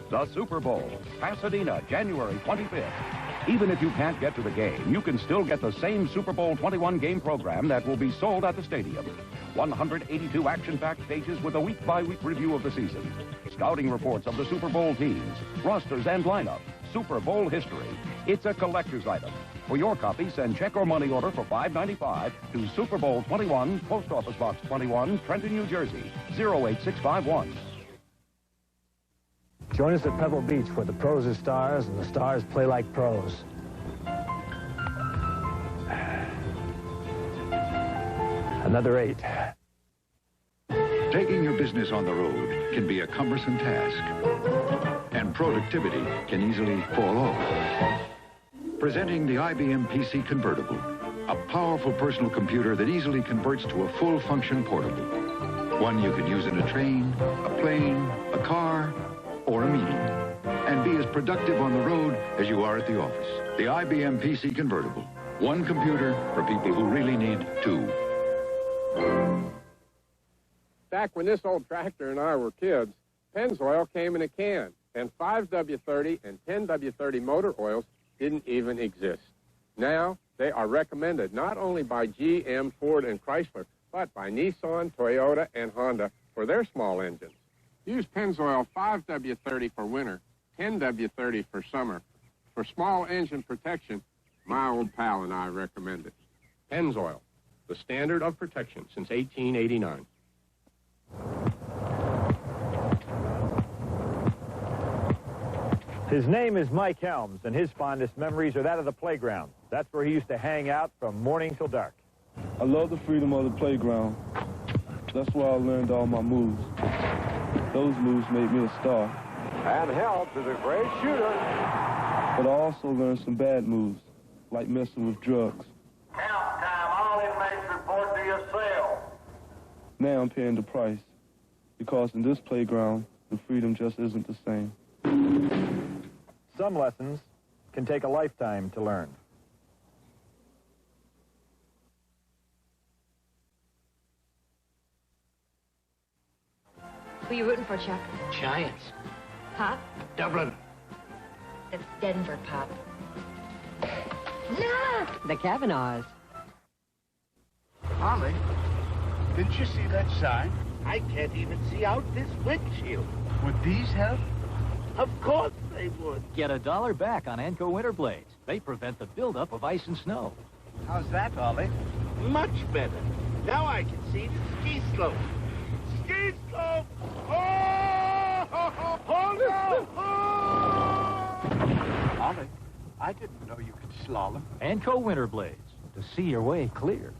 The Super Bowl, Pasadena, January 25th. Even if you can't get to the game, you can still get the same Super Bowl 21 game program that will be sold at the stadium. 182 action-packed stages with a week-by-week review of the season. Scouting reports of the Super Bowl teams, rosters and lineup. Super Bowl history. It's a collector's item. For your copy, send check or money order for $5.95 to Super Bowl 21, Post Office Box 21, Trenton, New Jersey, 08651. Join us at Pebble Beach where the pros are stars and the stars play like pros. Another 8. Taking your business on the road can be a cumbersome task, and productivity can easily fall off. Presenting the IBM PC Convertible, a powerful personal computer that easily converts to a full-function portable. One you can use in a train, a plane, a car, or a meeting, and be as productive on the road as you are at the office. The IBM PC Convertible. One computer for people who really need two. Back when this old tractor and I were kids, Pennzoil came in a can, and 5W30 and 10W30 motor oils didn't even exist. Now, they are recommended not only by GM, Ford, and Chrysler, but by Nissan, Toyota, and Honda for their small engines. Use Pennzoil 5W30 for winter, 10W30 for summer. For small engine protection, my old pal and I recommend it. Pennzoil, the standard of protection since 1889. His name is Mike Helms, and his fondest memories are that of the playground. That's where he used to hang out from morning till dark. I love the freedom of the playground. That's where I learned all my moves. Those moves made me a star. And Helms is a great shooter. But I also learned some bad moves, like messing with drugs. Count time. All inmates report to your cell. Now I'm paying the price, because in this playground, the freedom just isn't the same. Some lessons can take a lifetime to learn. Who are you rooting for, Chuck? Giants. Pop? Dublin. It's Denver, Pop. The Kavanaughs. Holly, didn't you see that sign? I can't even see out this windshield. Would these help? Of course they would. Get $1 back on Anco winter blades. They prevent the buildup of ice and snow. How's that, Holly? Much better. Now I can see the ski slope. Ski slope! Oh! Oh, no! Oh! Holly, I didn't know you could slalom. Anco winter blades. To see your way clear.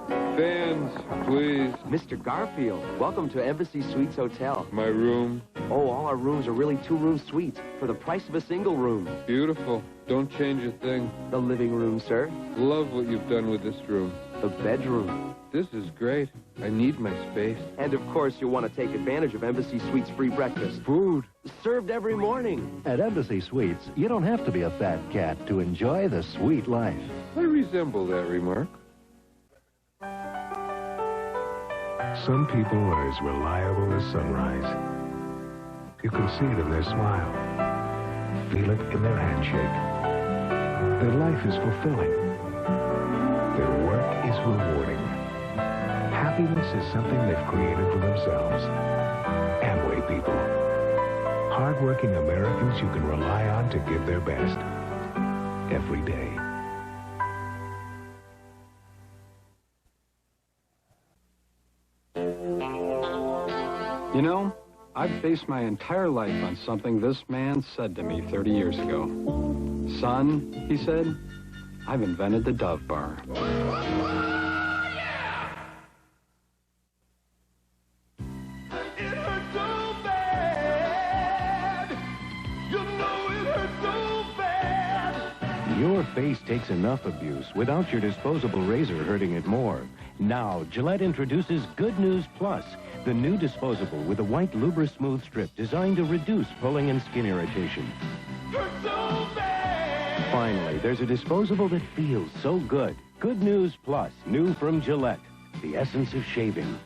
Fans, please. Mr. Garfield, welcome to Embassy Suites Hotel. My room. Oh, all our rooms are really two-room suites for the price of a single room. Beautiful. Don't change a thing. The living room, sir. Love what you've done with this room. The bedroom. This is great. I need my space. And, of course, you'll want to take advantage of Embassy Suites' free breakfast. Food. Served every morning. At Embassy Suites, you don't have to be a fat cat to enjoy the sweet life. I resemble that remark. Some people are as reliable as sunrise. You can see it in their smile. Feel it in their handshake. Their life is fulfilling. Their work is rewarding. Happiness is something they've created for themselves. Amway people. Hardworking Americans you can rely on to give their best. Every day. You know, I've based my entire life on something this man said to me 30 years ago. Son, he said, I've invented the Dove Bar. Your face takes enough abuse without your disposable razor hurting it more. Now, Gillette introduces Good News Plus, the new disposable with a white Lubra-Smooth strip designed to reduce pulling and skin irritation. Finally, there's a disposable that feels so good. Good News Plus, new from Gillette, the essence of shaving.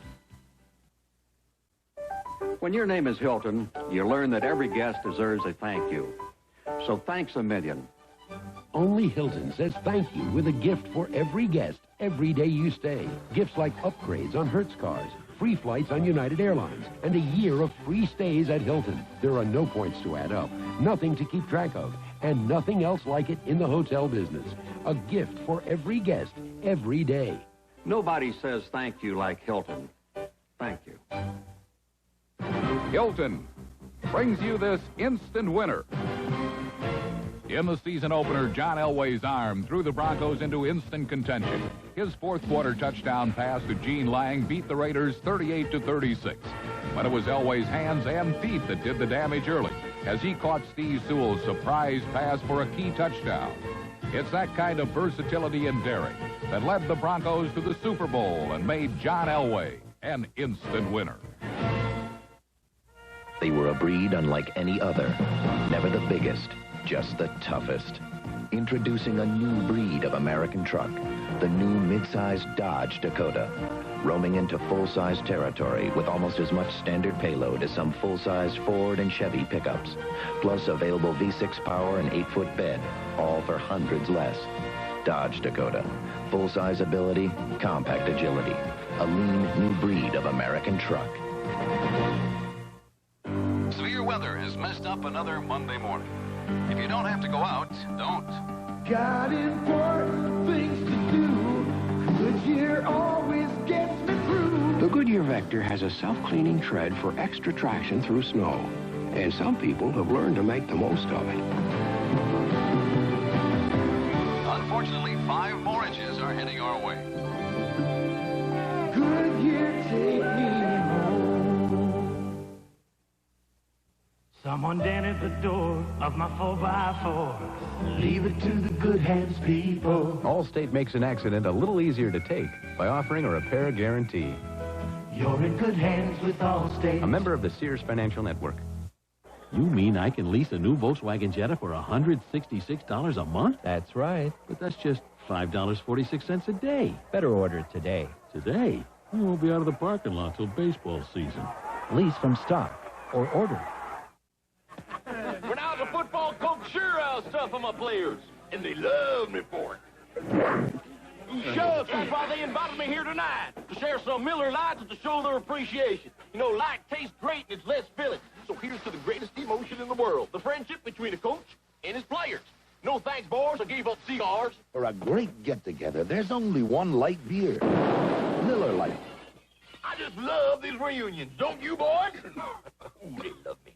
When your name is Hilton, you learn that every guest deserves a thank you. So thanks a million. Only Hilton says thank you with a gift for every guest every day you stay. Gifts like upgrades on Hertz cars, free flights on United Airlines, and a year of free stays at Hilton. There are no points to add up, nothing to keep track of, and nothing else like it in the hotel business. A gift for every guest every day. Nobody says thank you like Hilton. Thank you. Hilton brings you this instant winner. In the season opener, John Elway's arm threw the Broncos into instant contention. His fourth quarter touchdown pass to Gene Lang beat the Raiders 38-36. But it was Elway's hands and feet that did the damage early, as he caught Steve Sewell's surprise pass for a key touchdown. It's that kind of versatility and daring that led the Broncos to the Super Bowl and made John Elway an instant winner. They were a breed unlike any other. Never the biggest, just the toughest. Introducing a new breed of American truck, the new mid-size Dodge Dakota. Roaming into full-size territory with almost as much standard payload as some full-size Ford and Chevy pickups. Plus available V6 power and 8-foot bed, all for hundreds less. Dodge Dakota. Full-size ability, compact agility. A lean new breed of American truck. Severe weather has messed up another Monday morning. If you don't have to go out, don't. Got important things to do. Goodyear always gets me through. The Goodyear Vector has a self-cleaning tread for extra traction through snow. And some people have learned to make the most of it. Unfortunately, 5 more inches are heading our way. Goodyear, take me home. Someone down at the door of my 4x4. Leave it to the good hands, people. Allstate makes an accident a little easier to take by offering a repair guarantee. You're in good hands with Allstate. A member of the Sears Financial Network. You mean I can lease a new Volkswagen Jetta for $166 a month? That's right. But that's just $5.46 a day. Better order it today. Today? We won't be out of the parking lot till baseball season. Lease from stock or order. When I was a football coach, sure I was tough on my players, and they loved me for it. Shucks, that's why they invited me here tonight, to share some Miller Lights and to show their appreciation. You know, light tastes great and it's less filling. So here's to the greatest emotion in the world, the friendship between a coach and his players. No thanks, boys, I gave up cigars. For a great get-together, there's only one light beer. Miller Lite. I just love these reunions, don't you, boys? Ooh, they love me.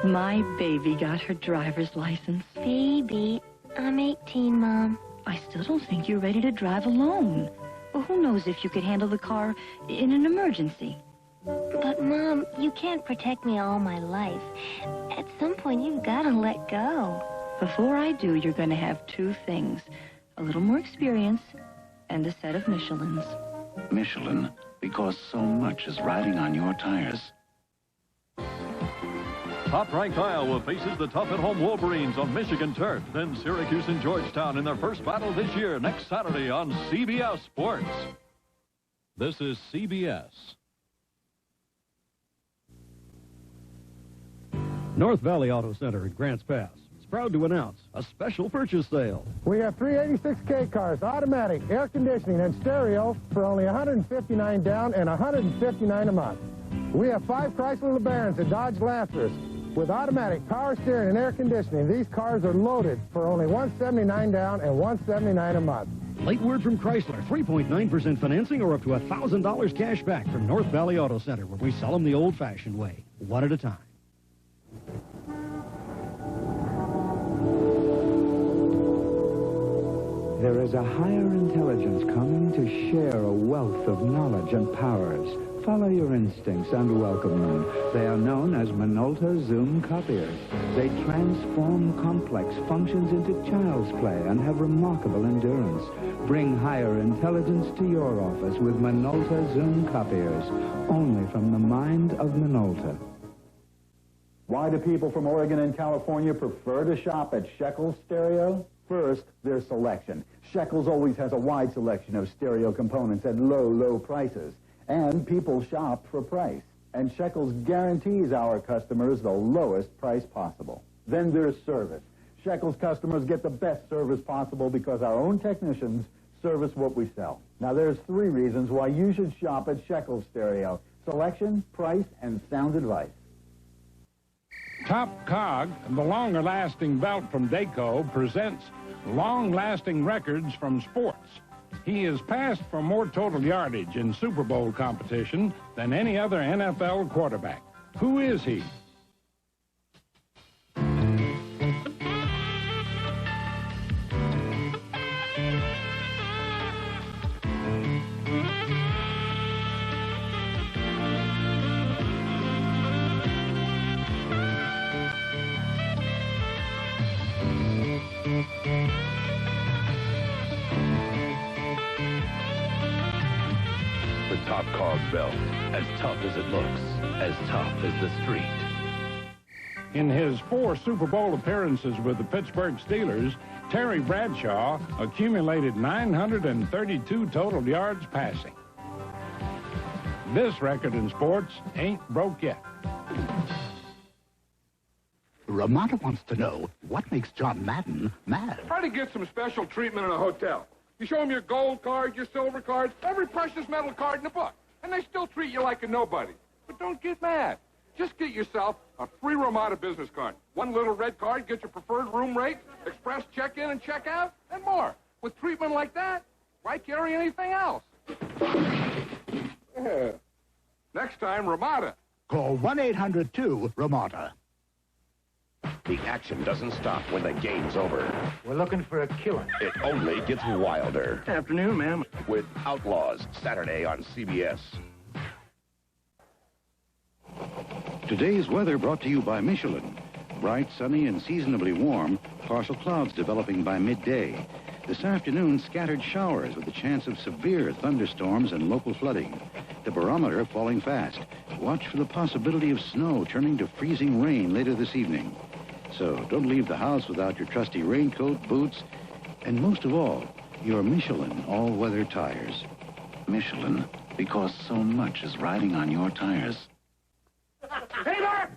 My baby got her driver's license. Baby, I'm 18, Mom. I still don't think you're ready to drive alone. Well, who knows if you could handle the car in an emergency. But, Mom, you can't protect me all my life. At some point, you've got to let go. Before I do, you're going to have 2 things. A little more experience and a set of Michelins. Michelin, because so much is riding on your tires. Top-ranked Iowa faces the tough-at-home Wolverines on Michigan turf. Then Syracuse and Georgetown in their first battle this year, next Saturday on CBS Sports. This is CBS. North Valley Auto Center at Grants Pass is proud to announce a special purchase sale. We have 386K cars, automatic, air conditioning, and stereo for only $159 down and $159 a month. We have 5 Chrysler LeBarons and Dodge Lancers with automatic power steering and air conditioning. These cars are loaded for only $179 down and $179 a month. Late word from Chrysler, 3.9% financing or up to $1,000 cash back from North Valley Auto Center, where we sell them the old-fashioned way, one at a time. There is a higher intelligence coming to share a wealth of knowledge and powers. Follow your instincts and welcome them. They are known as Minolta Zoom copiers. They transform complex functions into child's play and have remarkable endurance. Bring higher intelligence to your office with Minolta Zoom copiers, only from the mind of Minolta. Why do people from Oregon and California prefer to shop at Shekels Stereo? First, their selection. Shekels always has a wide selection of stereo components at low, low prices. And people shop for price. And Shekels guarantees our customers the lowest price possible. Then there's service. Shekels customers get the best service possible because our own technicians service what we sell. Now, there's 3 reasons why you should shop at Shekels Stereo. Selection, price, and sound advice. Top Cog, the longer-lasting belt from Daco, presents long-lasting records from sports. He is passed for more total yardage in Super Bowl competition than any other NFL quarterback. Who is he? The Top Cog belt, as tough as it looks, as tough as the street. In his 4 Super Bowl appearances with the Pittsburgh Steelers, Terry Bradshaw accumulated 932 total yards passing. This record in sports ain't broke yet. Ramona wants to know what makes John Madden mad. Try to get some special treatment in a hotel. You show them your gold card, your silver card, every precious metal card in the book, and they still treat you like a nobody. But don't get mad. Just get yourself a free Ramada business card. One little red card gets your preferred room rate, express check-in and check-out, and more. With treatment like that, why carry anything else? Yeah. Next time, Ramada. Call 1-800-2-RAMADA. The action doesn't stop when the game's over. We're looking for a killer. It only gets wilder. Afternoon, ma'am. With Outlaws, Saturday on CBS. Today's weather brought to you by Michelin. Bright, sunny, and seasonably warm, partial clouds developing by midday. This afternoon, scattered showers with a chance of severe thunderstorms and local flooding. The barometer falling fast. Watch for the possibility of snow turning to freezing rain later this evening. So don't leave the house without your trusty raincoat, boots, and most of all, your Michelin all-weather tires. Michelin, because so much is riding on your tires. Peter!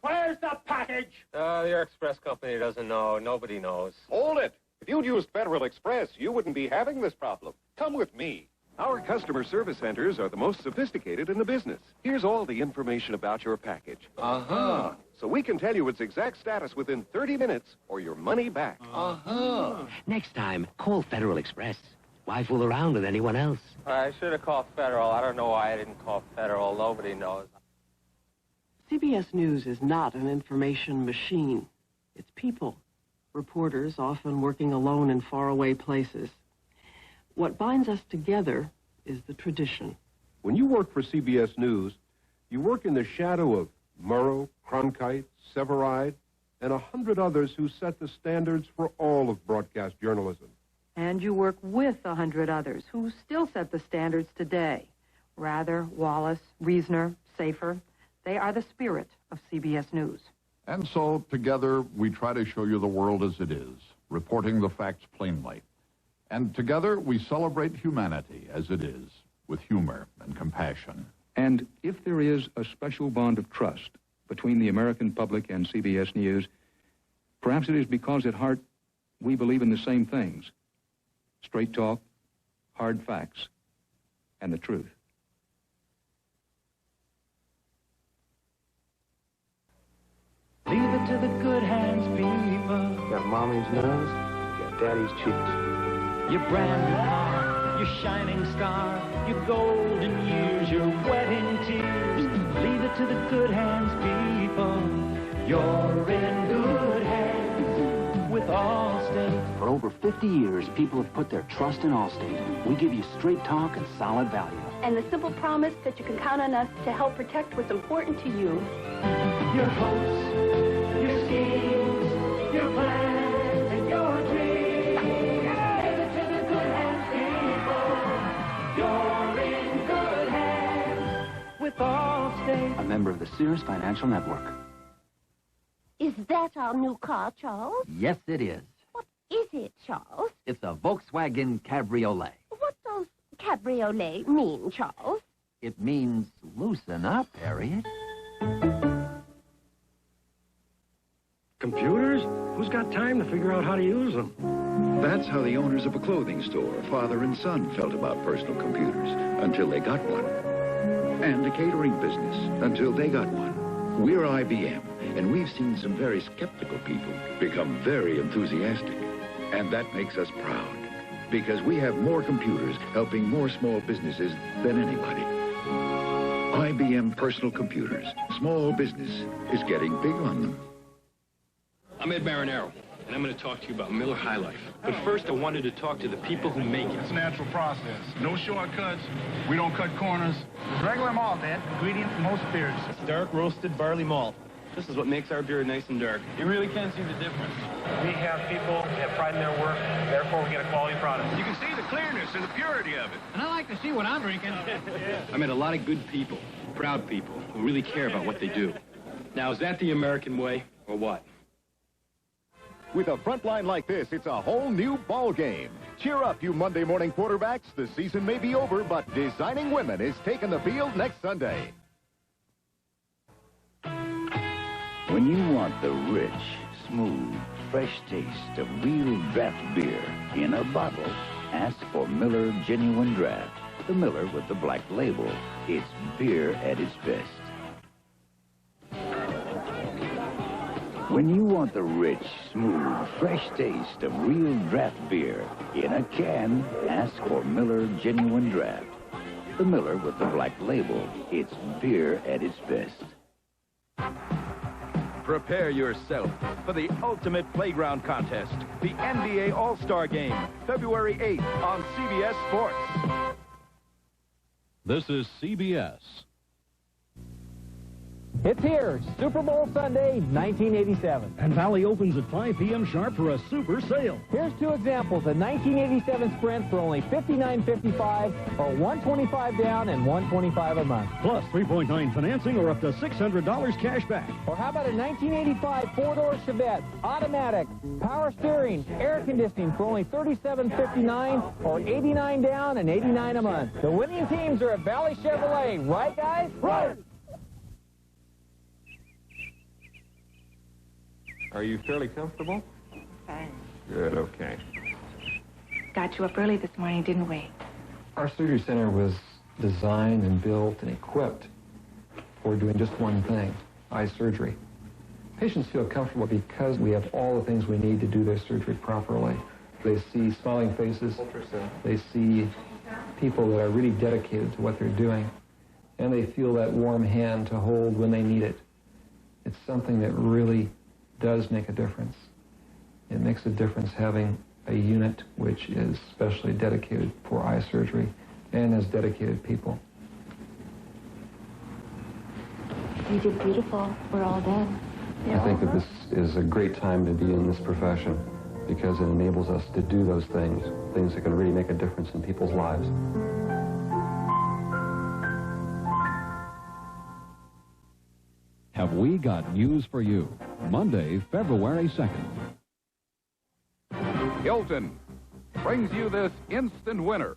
Where's the package? Your express company doesn't know. Nobody knows. Hold it! If you'd used Federal Express, you wouldn't be having this problem. Come with me. Our customer service centers are the most sophisticated in the business. Here's all the information about your package. Uh-huh. So we can tell you its exact status within 30 minutes or your money back. Uh-huh. Next time, call Federal Express. Why fool around with anyone else? I should have called Federal. I don't know why I didn't call Federal. Nobody knows. CBS News is not an information machine. It's people. Reporters, often working alone in faraway places. What binds us together is the tradition. When you work for CBS News, you work in the shadow of Murrow, Cronkite, Severide, and 100 others who set the standards for all of broadcast journalism. And you work with 100 others who still set the standards today. Rather, Wallace, Reasoner, Safer. They are the spirit of CBS News. And so, together, we try to show you the world as it is, reporting the facts plainly. And together, we celebrate humanity as it is, with humor and compassion. And if there is a special bond of trust between the American public and CBS News, perhaps it is because at heart we believe in the same things: straight talk, hard facts, and the truth. Leave it to the good hands, people. Got mommy's nose, got daddy's cheeks. Your brand new car, your shining star, your golden years, your wedding tears. Leave it to the good hands, people. You're in good hands with Allstate. For over 50 years, people have put their trust in Allstate. We give you straight talk and solid value. And the simple promise that you can count on us to help protect what's important to you. Your hopes, your schemes, your plans, and your dreams. Give it to the good hands, people. You're in good hands with Allstate. A member of the Sears Financial Network. Is that our new car, Charles? Yes, it is. What is it, Charles? It's a Volkswagen Cabriolet. What does cabriolet mean, Charles? It means loosen up, Harriet. Computers? Who's got time to figure out how to use them? That's how the owners of a clothing store, father and son, felt about personal computers until they got one. And a catering business until they got one. We're IBM, and we've seen some very skeptical people become very enthusiastic. And that makes us proud, because we have more computers helping more small businesses than anybody. IBM personal computers. Small business is getting big on them. I'm Ed Marinero, and I'm going to talk to you about Miller High Life. But first, I wanted to talk to the people who make it. It's a natural process. No shortcuts. We don't cut corners. It's regular malt, Ed. Ingredient for most beers. It's dark roasted barley malt. This is what makes our beer nice and dark. You really can't see the difference. We have people that have pride in their work, therefore we get a quality product. You can see the clearness and the purity of it. And I like to see what I'm drinking. I met a lot of good people, proud people, who really care about what they do. Now, is that the American way, or what? With a front line like this, it's a whole new ball game. Cheer up, you Monday morning quarterbacks. The season may be over, but Designing Women is taking the field next Sunday. When you want the rich, smooth, fresh taste of real draft beer in a bottle, ask for Miller Genuine Draft. The Miller with the black label. It's beer at its best. When you want the rich, smooth, fresh taste of real draft beer in a can, ask for Miller Genuine Draft. The Miller with the black label. It's beer at its best. Prepare yourself for the ultimate playground contest, the NBA All-Star Game, February 8th on CBS Sports. This is CBS. It's here, Super Bowl Sunday, 1987. And Valley opens at 5 p.m. sharp for a super sale. Here's two examples. A 1987 Sprint for only $59.55, or $125 down and $125 a month. Plus 3.9 financing or up to $600 cash back. Or how about a 1985 four-door Chevette, automatic, power steering, air conditioning for only $37.59, or $89 down and $89 a month. The winning teams are at Valley Chevrolet, right, guys? Right! Are you fairly comfortable? Fine. Good, okay. Got you up early this morning, didn't we? Our surgery center was designed and built and equipped for doing just one thing, eye surgery. Patients feel comfortable because we have all the things we need to do their surgery properly. They see smiling faces. They see people that are really dedicated to what they're doing. And they feel that warm hand to hold when they need it. It's something that really does make a difference. It makes a difference having a unit which is specially dedicated for eye surgery and has dedicated people. You did beautiful. We're all done. I think that this is a great time to be in this profession because it enables us to do those things that can really make a difference in people's lives. Have we got news for you? Monday, February 2nd. Hilton brings you this instant winner.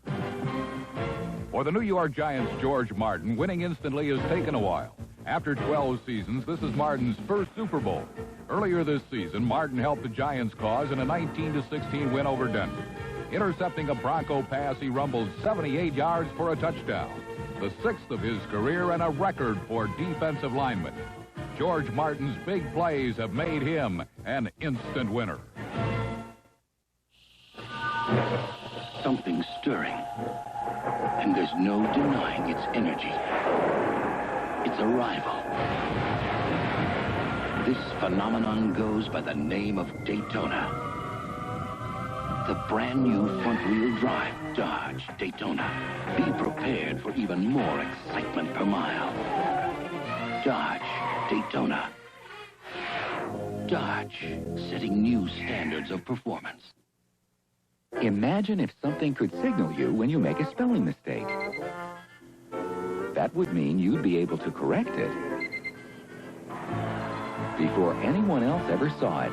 For the New York Giants' George Martin, winning instantly has taken a while. After 12 seasons, this is Martin's first Super Bowl. Earlier this season, Martin helped the Giants' cause in a 19-16 win over Denver. Intercepting a Bronco pass, he rumbled 78 yards for a touchdown, the 6th of his career and a record for defensive linemen. George Martin's big plays have made him an instant winner. Something's stirring, and there's no denying its energy. Its arrival. This phenomenon goes by the name of Daytona. The brand new front-wheel drive Dodge Daytona. Be prepared for even more excitement per mile. Dodge Daytona. Dodge, setting new standards of performance. Imagine if something could signal you when you make a spelling mistake. That would mean you'd be able to correct it before anyone else ever saw it.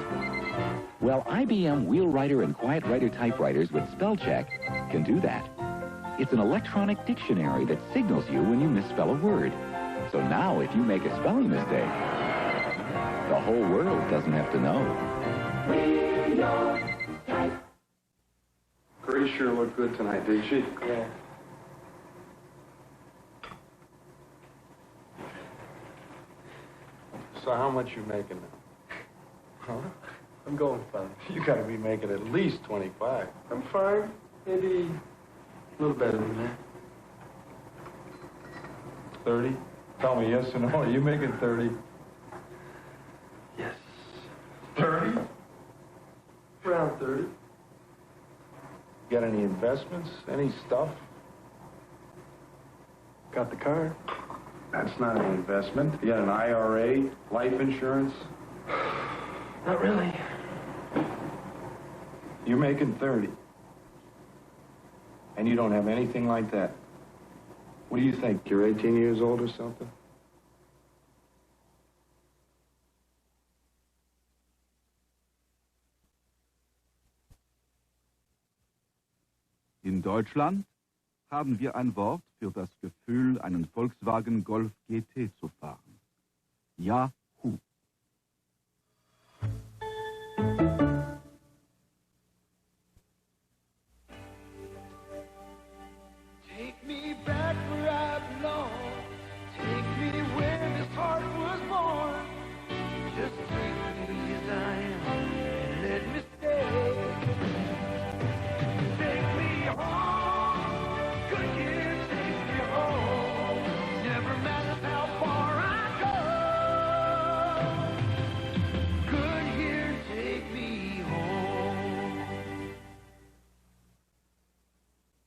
Well, IBM Wheelwriter and Quiet Writer typewriters with spell check can do that. It's an electronic dictionary that signals you when you misspell a word. So now if you make a spelling mistake, the whole world doesn't have to know. Grace sure looked good tonight, did she? Yeah. So how much you making now? Huh? I'm going fine. You gotta be making at least 25. I'm fine. Maybe a little better than that. 30? Tell me yes or no. Are you making 30? Yes. 30? Around 30. Got any investments? Any stuff? Got the car. That's not an investment. You got an IRA, life insurance? Not really. You're making 30. And you don't have anything like that. What do you think? You're 18 years old or something? In Deutschland haben wir ein Wort für das Gefühl, einen Volkswagen Golf GT zu fahren. Yahoo! Take me back where I belong. Take me where this heart was born. Just take me as I am and let me stay. Take me home. Could you take me home? Never matters how far I go. Could you take me home?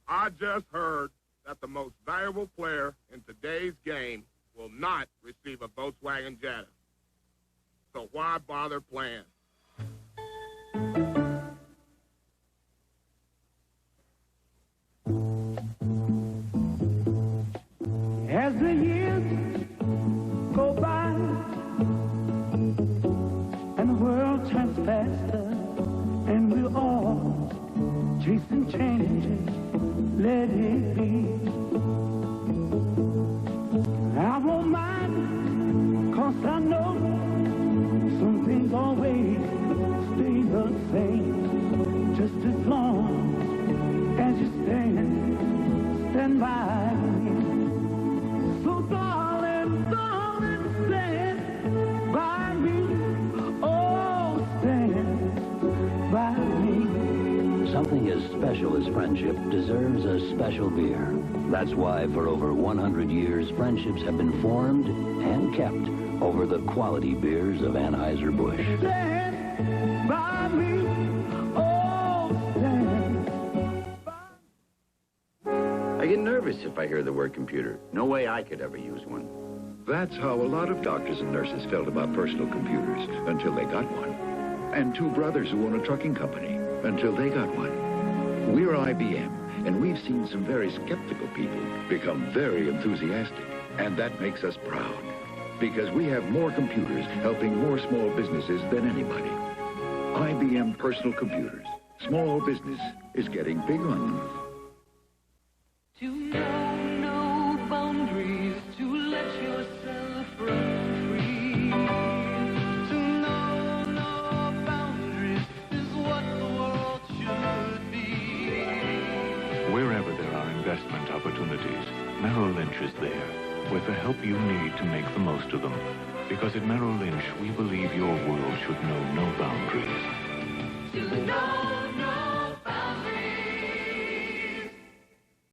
I just heard that the most valuable player in today's game will not receive a Volkswagen Jetta. So why bother playing? As the years go by and the world turns faster and we're all chasing changes, let it be. I won't mind, 'cause I know some things always stay the same, just as long as you stand by me. So darling, darling, stand by me. Oh, stand by me. Something as special as friendship deserves a special beer. That's why for over 100 years, friendships have been formed and kept over the quality beers of Anheuser-Busch. Stand by me. Oh, stand. I get nervous if I hear the word computer. No way I could ever use one. That's how a lot of doctors and nurses felt about personal computers until they got one. And two brothers who own a trucking company until they got one. We're IBM, and we've seen some very skeptical people become very enthusiastic. And that makes us proud, because we have more computers helping more small businesses than anybody. IBM personal computers. Small business is getting big on them. To know no boundaries, to let yourself run free. To know no boundaries is what the world should be. Wherever there are investment opportunities, Merrill Lynch is there with the help you need to make the most of them. Because at Merrill Lynch, we believe your world should know no boundaries.